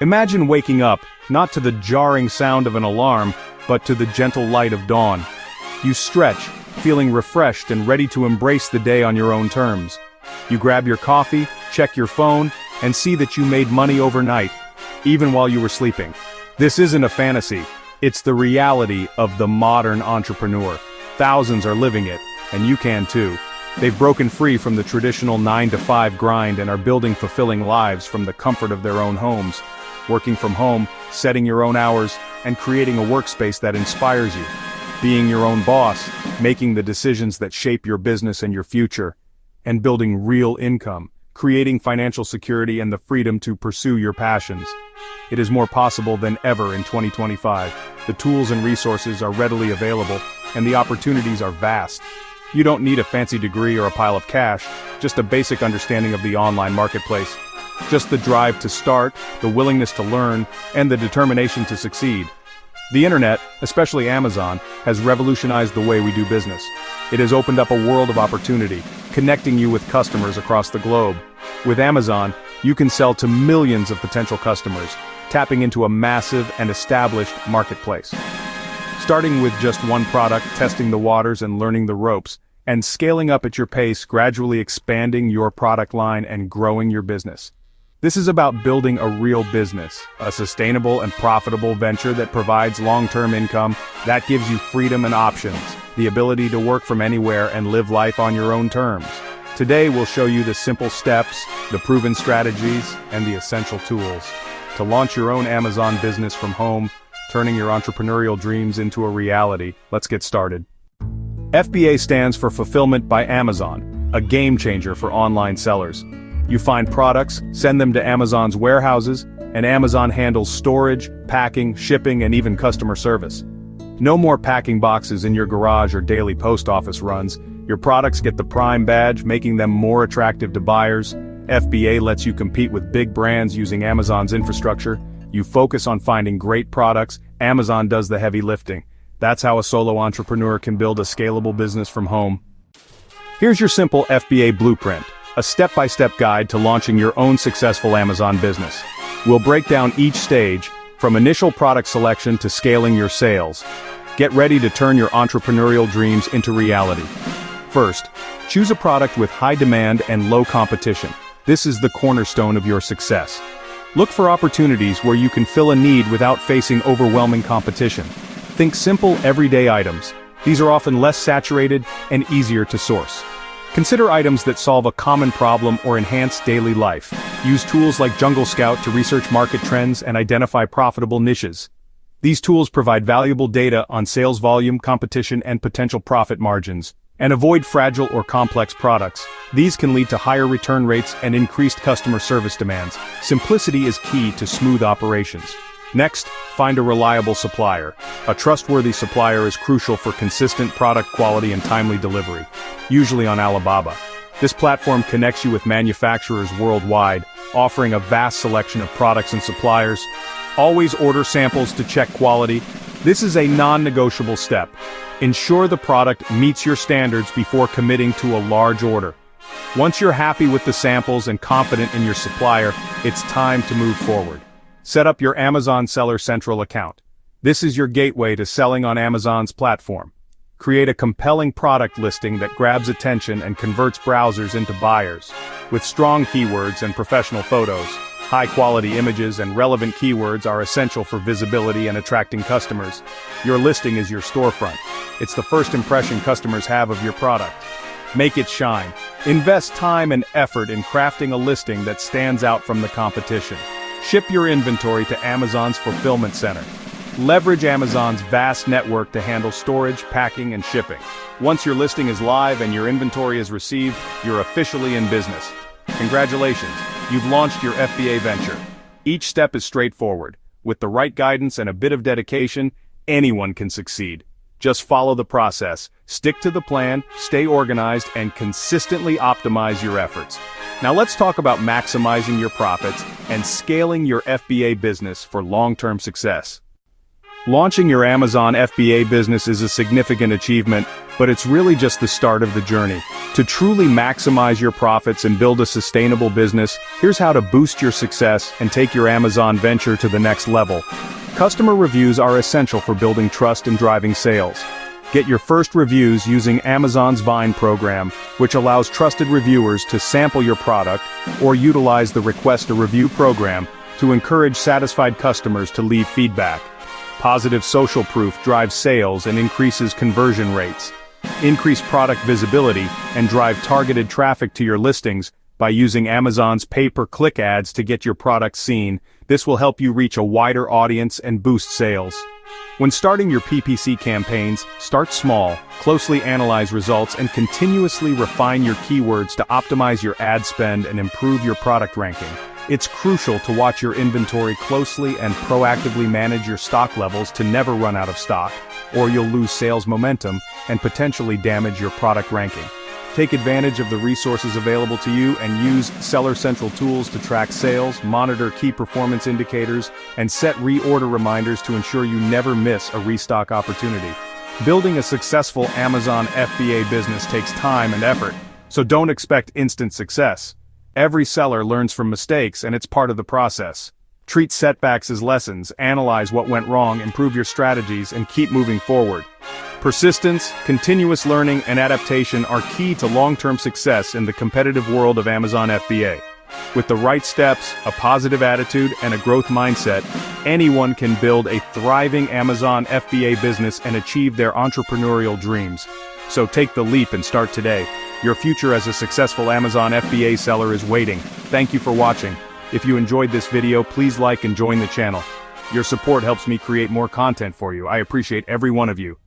Imagine waking up, not to the jarring sound of an alarm, but to the gentle light of dawn. You stretch, feeling refreshed and ready to embrace the day on your own terms. You grab your coffee, check your phone, and see that you made money overnight, even while you were sleeping. This isn't a fantasy, it's the reality of the modern entrepreneur. Thousands are living it, and you can too. They've broken free from the traditional 9-to-5 grind and are building fulfilling lives from the comfort of their own homes. Working from home, setting your own hours, and creating a workspace that inspires you. Being your own boss, making the decisions that shape your business and your future. And building real income, creating financial security and the freedom to pursue your passions. It is more possible than ever in 2025. The tools and resources are readily available, and the opportunities are vast. You don't need a fancy degree or a pile of cash, just a basic understanding of the online marketplace. Just the drive to start, the willingness to learn, and the determination to succeed. The internet, especially Amazon, has revolutionized the way we do business. It has opened up a world of opportunity, connecting you with customers across the globe. With Amazon, you can sell to millions of potential customers, tapping into a massive and established marketplace. Starting with just one product, testing the waters and learning the ropes, and scaling up at your pace, gradually expanding your product line and growing your business. This is about building a real business, a sustainable and profitable venture that provides long-term income, that gives you freedom and options, the ability to work from anywhere and live life on your own terms. Today we'll show you the simple steps, the proven strategies, and the essential tools to launch your own Amazon business from home, turning your entrepreneurial dreams into a reality. Let's get started. FBA stands for Fulfillment by Amazon, a game changer for online sellers. You find products, send them to Amazon's warehouses, and Amazon handles storage, packing, shipping, and even customer service. No more packing boxes in your garage or daily post office runs. Your products get the Prime badge, making them more attractive to buyers. FBA lets you compete with big brands using Amazon's infrastructure. You focus on finding great products, Amazon does the heavy lifting. That's how a solo entrepreneur can build a scalable business from home. Here's your simple FBA blueprint. A step-by-step guide to launching your own successful Amazon business. We'll break down each stage, from initial product selection to scaling your sales. Get ready to turn your entrepreneurial dreams into reality. First, choose a product with high demand and low competition. This is the cornerstone of your success. Look for opportunities where you can fill a need without facing overwhelming competition. Think simple, everyday items. These are often less saturated and easier to source. Consider items that solve a common problem or enhance daily life. Use tools like Jungle Scout to research market trends and identify profitable niches. These tools provide valuable data on sales volume, competition, and potential profit margins. And avoid fragile or complex products. These can lead to higher return rates and increased customer service demands. Simplicity is key to smooth operations. Next, find a reliable supplier. A trustworthy supplier is crucial for consistent product quality and timely delivery, usually on Alibaba. This platform connects you with manufacturers worldwide, offering a vast selection of products and suppliers. Always order samples to check quality. This is a non-negotiable step. Ensure the product meets your standards before committing to a large order. Once you're happy with the samples and confident in your supplier, it's time to move forward. Set up your Amazon Seller Central account. This is your gateway to selling on Amazon's platform. Create a compelling product listing that grabs attention and converts browsers into buyers. With strong keywords and professional photos, high-quality images and relevant keywords are essential for visibility and attracting customers. Your listing is your storefront. It's the first impression customers have of your product. Make it shine. Invest time and effort in crafting a listing that stands out from the competition. Ship your inventory to Amazon's fulfillment center. Leverage Amazon's vast network to handle storage, packing, and shipping. Once your listing is live and your inventory is received, you're officially in business. Congratulations, you've launched your FBA venture. Each step is straightforward. With the right guidance and a bit of dedication, anyone can succeed. Just follow the process, stick to the plan, stay organized, and consistently optimize your efforts. Now let's talk about maximizing your profits and scaling your FBA business for long-term success. Launching your Amazon FBA business is a significant achievement, but it's really just the start of the journey. To truly maximize your profits and build a sustainable business, here's how to boost your success and take your Amazon venture to the next level. Customer reviews are essential for building trust and driving sales. Get your first reviews using Amazon's Vine program, which allows trusted reviewers to sample your product or utilize the Request a Review program to encourage satisfied customers to leave feedback. Positive social proof drives sales and increases conversion rates. Increase product visibility and drive targeted traffic to your listings by using Amazon's pay-per-click ads to get your product seen. This will help you reach a wider audience and boost sales. When starting your PPC campaigns, start small, closely analyze results, and continuously refine your keywords to optimize your ad spend and improve your product ranking. It's crucial to watch your inventory closely and proactively manage your stock levels to never run out of stock, or you'll lose sales momentum and potentially damage your product ranking. Take advantage of the resources available to you and use Seller Central tools to track sales, monitor key performance indicators, and set reorder reminders to ensure you never miss a restock opportunity. Building a successful Amazon FBA business takes time and effort, so don't expect instant success. Every seller learns from mistakes, and it's part of the process. Treat setbacks as lessons, analyze what went wrong, improve your strategies, and keep moving forward. Persistence, continuous learning, and adaptation are key to long-term success in the competitive world of Amazon FBA. With the right steps, a positive attitude, and a growth mindset, anyone can build a thriving Amazon FBA business and achieve their entrepreneurial dreams. So take the leap and start today. Your future as a successful Amazon FBA seller is waiting. Thank you for watching. If you enjoyed this video, please like and join the channel. Your support helps me create more content for you. I appreciate every one of you.